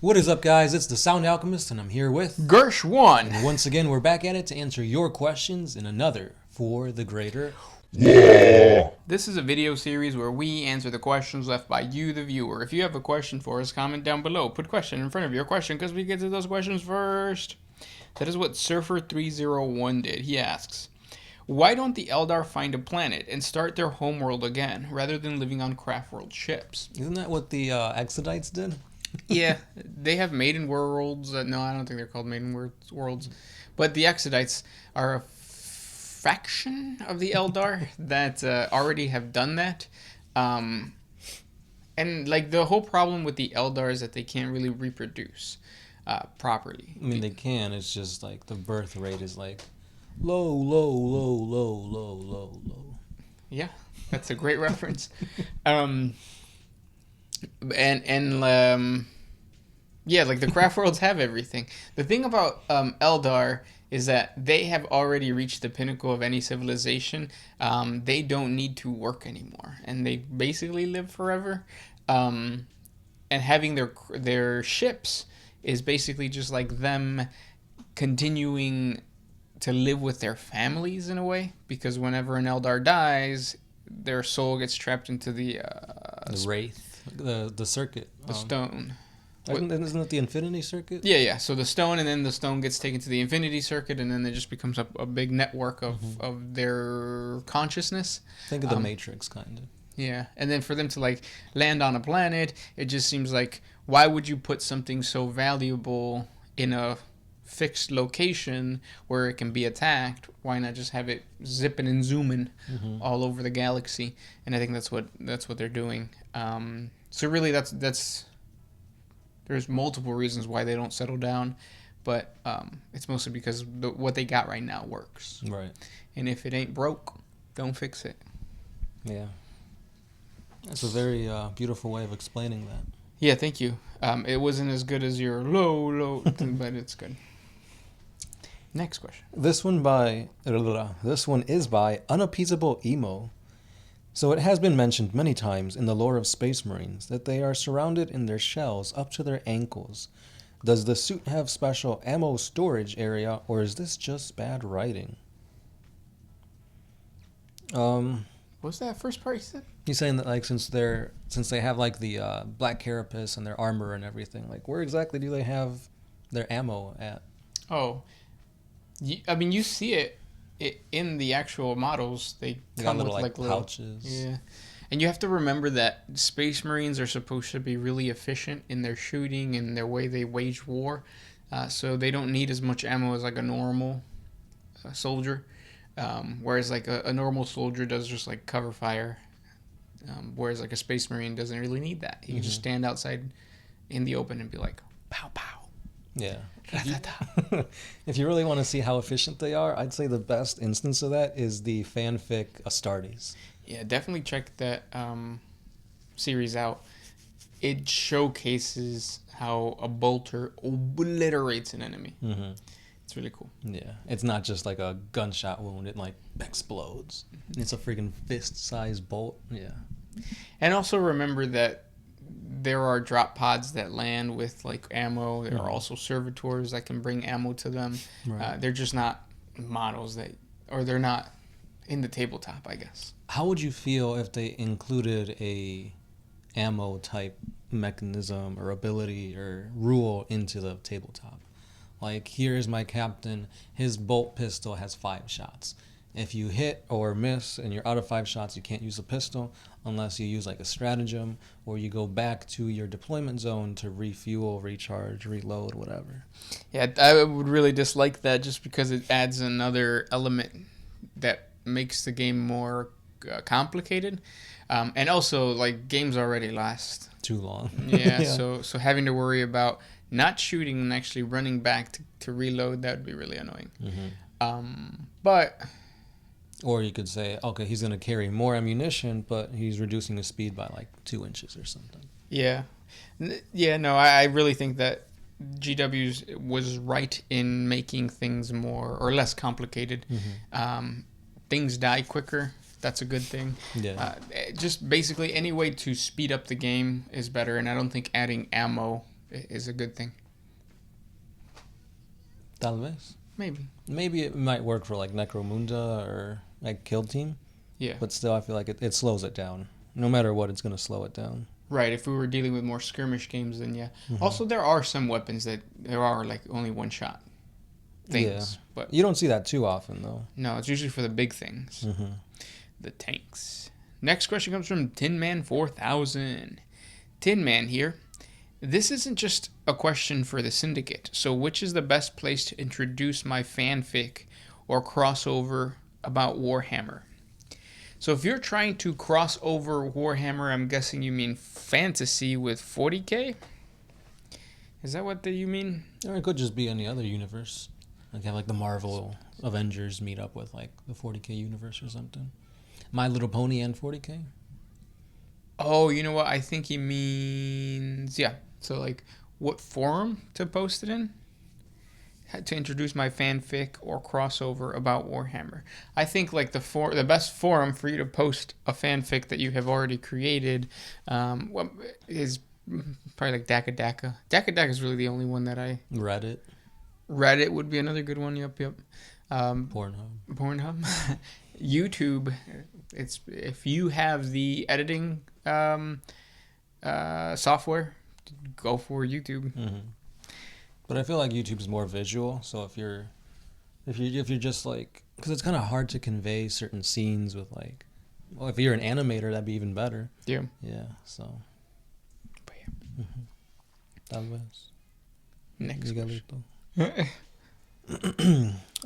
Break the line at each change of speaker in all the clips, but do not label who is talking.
What is up, guys? It's the Sound Alchemist, and I'm here with
Gersh1.
And once again, we're back at it to answer your questions in another For the Greater.
This is a video series where we answer the questions left by you, the viewer. If you have a question for us, comment down below. Put question in front of your question because we get to those questions first. That is what Surfer301 did. He asks, why don't the Eldar find a planet and start their homeworld again, rather than living on Craftworld ships?
Isn't that what the Exodites did?
Yeah, they have maiden worlds. No, I don't think they're called maiden worlds. But the Exodites are a faction of the Eldar that already have done that. And like the whole problem with the Eldar is that they can't really reproduce properly.
I mean, they can. It's just like the birth rate is like low, low, low, low, low, low, low.
Yeah, that's a great reference. Yeah, like the craft worlds have everything. The thing about Eldar is that they have already reached the pinnacle of any civilization. They don't need to work anymore, and they basically live forever. And having their ships is basically just like them continuing to live with their families in a way, because whenever an Eldar dies, their soul gets trapped into the
wraith, the circuit,
the stone.
Isn't it the Infinity Circuit?
Yeah. So the stone, and then the stone gets taken to the Infinity Circuit, and then it just becomes a big network of their consciousness.
Think of the Matrix, kind of.
Yeah, and then for them to like land on a planet, it just seems like, why would you put something so valuable in a fixed location where it can be attacked? Why not just have it zipping and zooming all over the galaxy? And I think that's what they're doing. So really, that's there's multiple reasons why they don't settle down, but it's mostly because what they got right now works.
Right.
And if it ain't broke, don't fix it.
Yeah. That's a very beautiful way of explaining that.
Yeah, thank you. It wasn't as good as your low, but it's good. Next question.
This one is by Unappeasable Emo. So it has been mentioned many times in the lore of Space Marines that they are surrounded in their shells up to their ankles. Does the suit have special ammo storage area, or is this just bad writing?
What's that first part you said?
He's saying that like since they have like the black carapace and their armor and everything, like where exactly do they have their ammo at?
Oh, I mean, you see it in the actual models. They come
got
with
little pouches.
Yeah, and you have to remember that Space Marines are supposed to be really efficient in their shooting and their way they wage war, so they don't need as much ammo as like a normal soldier. Whereas like a normal soldier does just like cover fire, whereas like a Space Marine doesn't really need that. He can just stand outside in the open and be like, pow pow.
Yeah. If you really want to see how efficient they are, I'd say the best instance of that is the fanfic Astartes.
Yeah, definitely check that series out. It showcases how a bolter obliterates an enemy. Mm-hmm. It's really cool.
Yeah, it's not just like a gunshot wound. It like explodes. It's a freaking fist-sized bolt. Yeah.
And also remember that there are drop pods that land with like ammo. There are also servitors that can bring ammo to them. Right. They're just not models they're not in the tabletop, I guess.
How would you feel if they included a ammo type mechanism or ability or rule into the tabletop? Like, here is my captain. His bolt pistol has 5 shots. If you hit or miss and you're out of 5 shots, you can't use a pistol unless you use like a stratagem, or you go back to your deployment zone to refuel, recharge, reload, whatever.
Yeah, I would really dislike that just because it adds another element that makes the game more complicated. And also, like, games already last
too long.
Yeah, yeah. So having to worry about not shooting and actually running back to reload, that would be really annoying. But...
Or you could say, okay, he's going to carry more ammunition, but he's reducing his speed by like 2 inches or something.
Yeah. No, I really think that GW was right in making things more or less complicated. Things die quicker. That's a good thing. Yeah. Just basically any way to speed up the game is better, and I don't think adding ammo is a good thing.
Tal vez. Maybe it might work for like Necromunda or like Kill Team.
Yeah.
But still, I feel like it slows it down. No matter what, it's going to slow it down.
Right. If we were dealing with more skirmish games, then yeah.
Mm-hmm.
Also, there are some weapons that there are like only one shot things.
Yeah.
But
you don't see that too often, though.
No, it's usually for the big things.
Mm-hmm.
The tanks. Next question comes from Tin Man 4000. Tin Man here. This isn't just a question for the Syndicate. So which is the best place to introduce my fanfic or crossover about Warhammer? So if you're trying to cross over Warhammer, I'm guessing you mean fantasy with 40K? Is that what you mean?
Or it could just be any other universe. Like have like the Marvel Avengers meet up with like the 40K universe or something. My Little Pony and 40K?
Oh, you know what? I think he means... Yeah. So, like, what forum to post it in? To introduce my fanfic or crossover about Warhammer. I think, like, the best forum for you to post a fanfic that you have already created is probably like Daka Daka. Daka Daka is really the only one that I... Reddit would be another good one. Yep. Pornhub. YouTube. It's if you have the editing software, go for YouTube.
Mm-hmm. But I feel like YouTube's more visual. So if you're just like, because it's kind of hard to convey certain scenes with like, well, if you're an animator, that'd be even better.
Yeah.
So. But yeah. Tal vez.
Next question.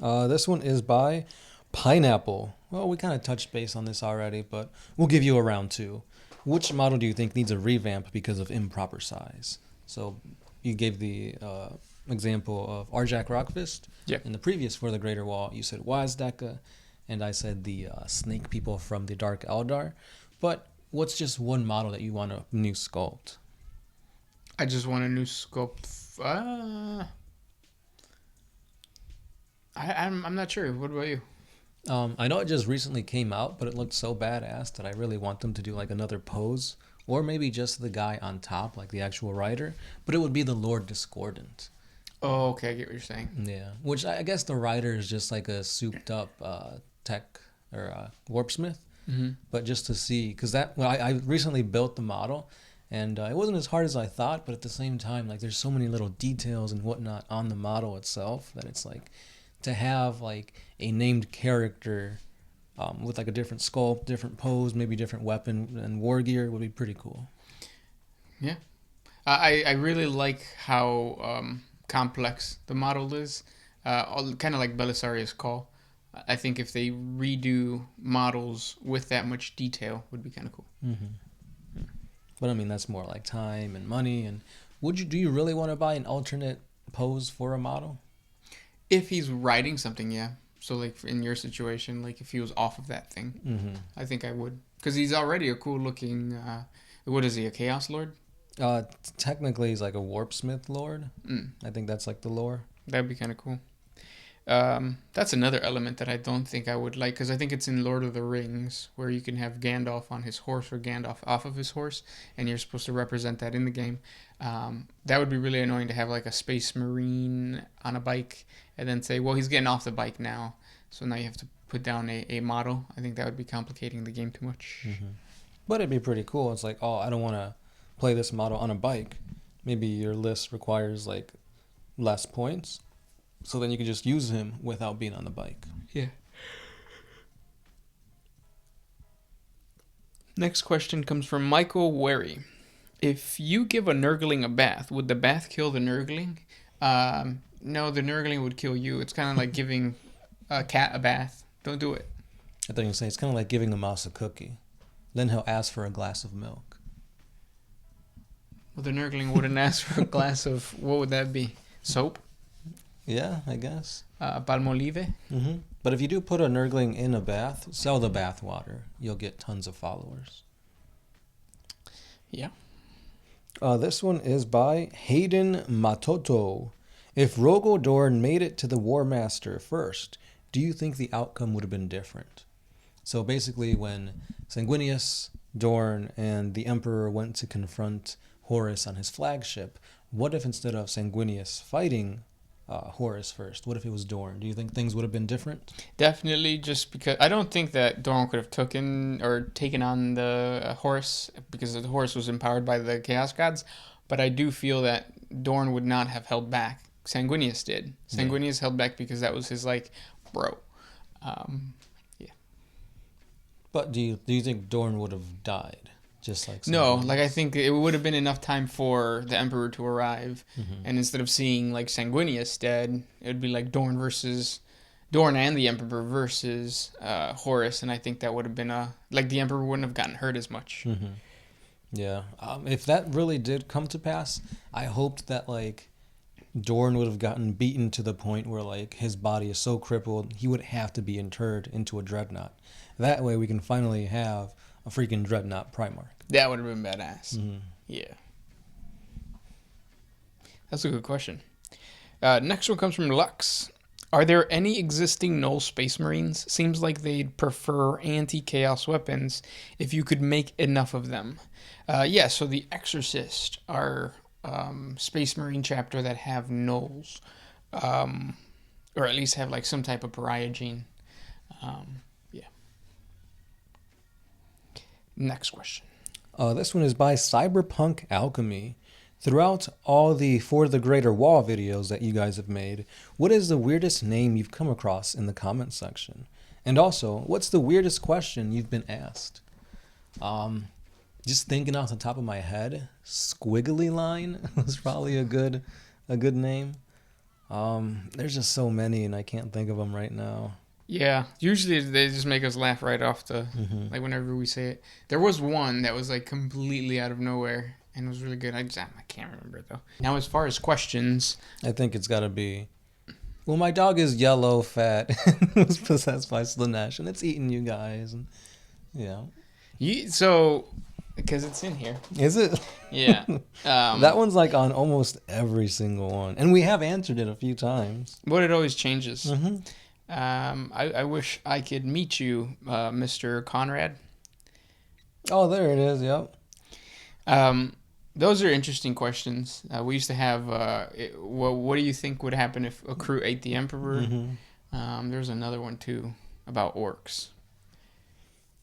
This one is by Pineapple. Well, we kind of touched base on this already, but we'll give you a round two. Which model do you think needs a revamp because of improper size? So you gave the example of Arjak Rockfist.
Yep.
In the previous For the Greater Wall, you said Wazdaka, and I said the snake people from the Dark Eldar. But what's just one model that you want a new sculpt?
I just want a new sculpt. I'm not sure. What about you?
I know it just recently came out, but it looked so badass that I really want them to do like another pose, or maybe just the guy on top, like the actual rider. But it would be the Lord Discordant.
Oh, okay, I get what you're saying.
Yeah, which I guess the rider is just like a souped up tech or warpsmith.
Mm-hmm.
But just to see, because I recently built the model, and it wasn't as hard as I thought. But at the same time, like there's so many little details and whatnot on the model itself that it's like to have like a named character with like a different sculpt, different pose, maybe different weapon and war gear would be pretty cool.
Yeah, I really like how complex the model is, kind of like Belisarius' Call. I think if they redo models with that much detail, would be kind of cool.
Mm-hmm. Yeah. But I mean, that's more like time and money. And do you really want to buy an alternate pose for a model?
If he's riding something, yeah. So like in your situation, like if he was off of that thing,
mm-hmm.
I think I would, because he's already a cool looking. What is he? A Chaos Lord?
Technically, he's like a Warpsmith Lord. I think that's like the lore.
That'd be kind of cool. That's another element that I don't think I would like, because I think it's in Lord of the Rings where you can have Gandalf on his horse or Gandalf off of his horse, and you're supposed to represent that in the game. That would be really annoying to have like a Space Marine on a bike and then say, well, he's getting off the bike now, so now you have to put down a model. I think that would be complicating the game too much.
Mm-hmm. But it'd be pretty cool. It's like, oh, I don't want to play this model on a bike. Maybe your list requires like less points, so then you can just use him without being on the bike.
Yeah. Next question comes from Michael Wary. If you give a Nurgling a bath, would the bath kill the Nurgling? No, the Nurgling would kill you. It's kind of like giving a cat a bath. Don't do it.
I thought you were saying it's kind of like giving a mouse a cookie. Then he'll ask for a glass of milk.
Well, the Nurgling wouldn't ask for a glass of, what would that be? Soap?
Yeah, I guess.
Palmolive?
Mm-hmm. But if you do put a Nurgling in a bath, sell the bath water. You'll get tons of followers.
Yeah.
This one is by Hayden Matoto. If Rogo Dorn made it to the War Master first, do you think the outcome would have been different? So basically when Sanguinius, Dorn, and the Emperor went to confront Horus on his flagship. What if instead of Sanguinius fighting Horus first, what if it was Dorn? Do you think things would have been different?
Definitely, just because I don't think that Dorn could have taken on the Horus, because the Horus was empowered by the Chaos Gods. But I do feel that Dorn would not have held back. Sanguinius did. Sanguinius held back because that was his bro. Yeah.
But do you think Dorn would have died? Just like
No,
Sanguinius?
I think it would have been enough time for the Emperor to arrive, and instead of seeing Sanguinius dead, it would be like Dorn and the Emperor versus Horus, and I think that would have been the Emperor wouldn't have gotten hurt as much.
Yeah. If that really did come to pass, I hoped that Dorn would have gotten beaten to the point where his body is so crippled he would have to be interred into a dreadnought. That way we can finally have a freaking dreadnought Primarch.
That would have been badass. Yeah. That's a good question. Next one comes from Lux. Are there any existing Null Space Marines? Seems like they'd prefer anti-chaos weapons if you could make enough of them. Yeah, so the Exorcist are Space Marine chapter that have Nulls. Or at least have some type of pariah gene. Yeah. Next question.
This one is by Cyberpunk Alchemy. Throughout all the For the Greater Wall videos that you guys have made, what is the weirdest name you've come across in the comment section? And also, what's the weirdest question you've been asked? Just thinking off the top of my head, Squiggly Line was probably a good name. There's just so many and I can't think of them right now.
Yeah, usually they just make us laugh right off whenever we say it. There was one that was completely out of nowhere and it was really good. I can't remember it though. Now, as far as questions,
I think it's got to be, well, my dog is yellow, fat, and was possessed by Slaanesh, and it's eating you guys. And,
because it's in here.
Is it?
Yeah.
That one's on almost every single one. And we have answered it a few times.
But it always changes. I wish I could meet you, Mr. Conrad.
Oh, there it is. Yep.
Those are interesting questions. We used to have, what do you think would happen if a crew ate the Emperor? There's another one, too, about orcs.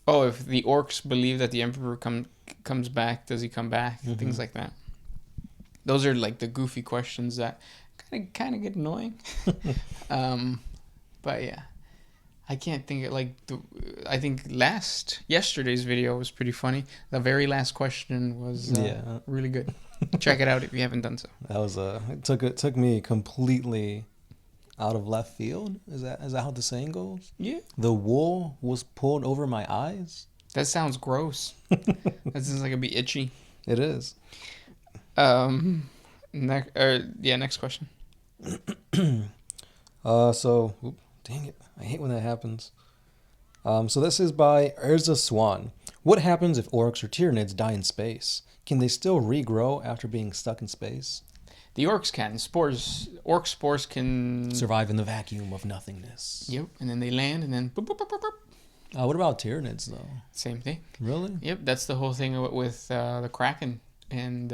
Oh, if the orcs believe that the Emperor comes back, does he come back? Things like that. Those are the goofy questions that kind of get annoying. But yeah, I can't think of I think yesterday's video was pretty funny. The very last question was really good. Check it out if you haven't done so.
That was it took me completely out of left field. Is that how the saying goes?
Yeah.
The wool was pulled over my eyes.
That sounds gross. That sounds like it'd be itchy.
It is.
Next question.
Dang it, I hate when that happens. So this is by Urza Swan. What happens if orcs or Tyranids die in space? Can they still regrow after being stuck in space?
The orcs can. Orc spores can
survive in the vacuum of nothingness.
Yep, and then they land, and then boop, boop, boop, boop, boop.
What about Tyranids, though?
Same thing.
Really?
Yep, that's the whole thing with the Kraken and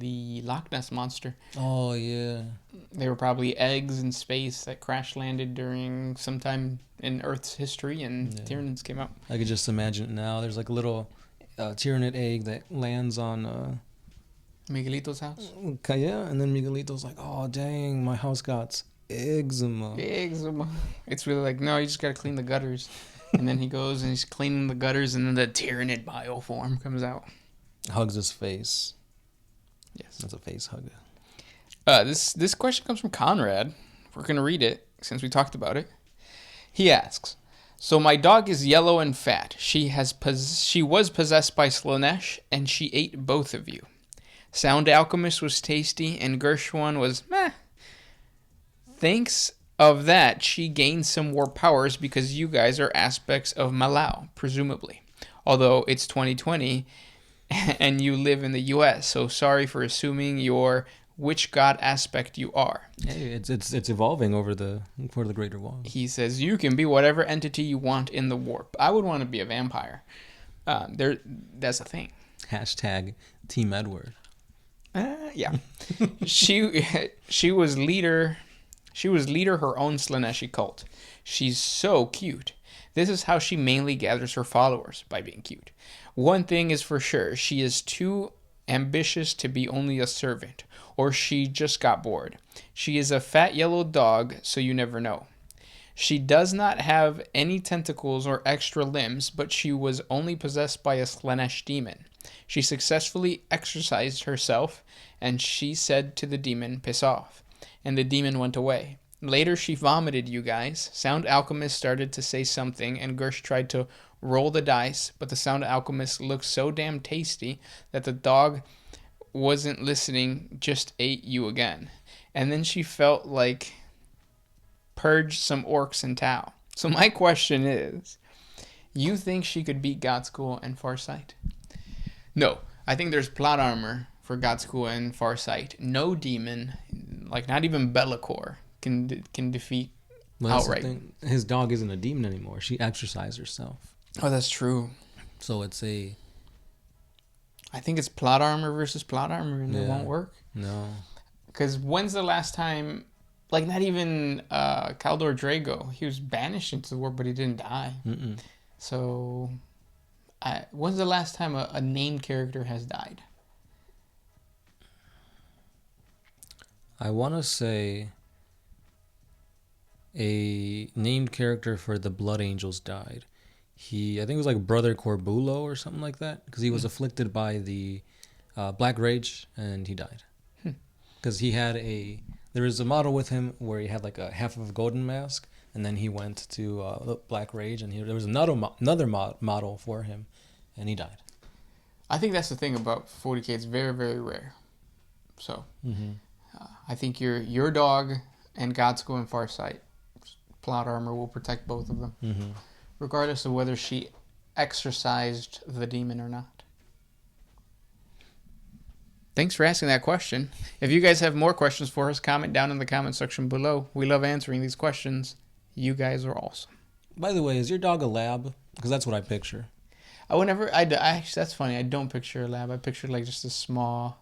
the Loch Ness Monster.
Oh, yeah.
They were probably eggs in space that crash landed during sometime in Earth's history, and Tyranids came out.
I could just imagine it now. There's a little Tyranid egg that lands on
Miguelito's house.
Yeah, and then Miguelito's like, oh, dang, my house got eczema.
It's really no, you just got to clean the gutters. And then he goes and he's cleaning the gutters, and then the Tyranid bioform comes out.
Hugs his face.
Yes.
That's a face hug.
This question comes from Conrad. We're going to read it since we talked about it. He asks, so my dog is yellow and fat. She was possessed by Slaanesh, and she ate both of you. Sound Alchemist was tasty, and Gershwan was meh. Thanks of that, she gained some more powers because you guys are aspects of Malau, presumably. Although it's 2020 and you live in the US, so sorry for assuming you're which god aspect you are.
Hey, it's evolving for the Greater Wall.
He says you can be whatever entity you want in the warp. I would want to be a vampire. That's a thing.
Hashtag Team Edward.
Yeah. she was leader her own Slaaneshi cult. She's so cute. This is how she mainly gathers her followers, by being cute. One thing is for sure, she is too ambitious to be only a servant, or she just got bored. She is a fat yellow dog, so you never know. She does not have any tentacles or extra limbs, but she was only possessed by a Slaanesh demon. She successfully exorcised herself, and she said to the demon, "Piss off." And the demon went away. Later, she vomited, you guys. Sound Alchemist started to say something, and Gersh tried to roll the dice, but the Sound Alchemist looked so damn tasty that the dog wasn't listening, just ate you again. And then she felt like purge some orcs in Tau. So my question is, you think she could beat Godschool and Farsight? No, I think there's plot armor for Godschool and Farsight. No demon, like not even Be'lakor, can defeat outright.
His dog isn't a demon anymore. She exercised herself.
Oh, that's true.
So it's a...
I think it's plot armor versus plot armor, and it won't work.
No.
Because when's the last time, like not even Kaldor Drago, he was banished into the war, but he didn't die.
Mm-mm.
So, when's the last time a named character has died?
I want to say a named character for the Blood Angels died. I think it was like Brother Corbulo or something like that, because he was afflicted by the Black Rage, and he died. Because there was a model with him where he had like a half of a golden mask, and then he went to the Black Rage, and there was another model for him, and he died.
I think that's the thing about 40K. It's very, very rare. So, I think your dog and Godschool and Farsight, plot armor will protect both of them, regardless of whether she exorcised the demon or not. Thanks for asking that question. If you guys have more questions for us, comment down in the comment section below. We love answering these questions. You guys are awesome.
By the way, is your dog a lab? Because that's what I picture.
Actually, that's funny. I don't picture a lab. I picture like just a small,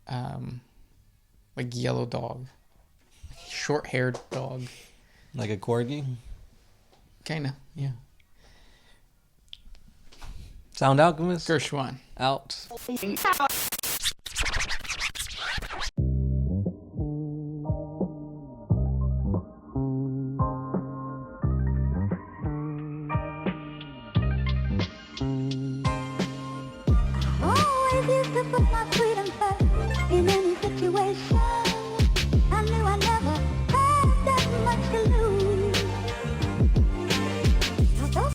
like yellow dog, short-haired dog.
Like a corgi?
Kinda, yeah.
Sound Alchemist?
Gershwan.
Out.
Always used to put my freedom first in any situation.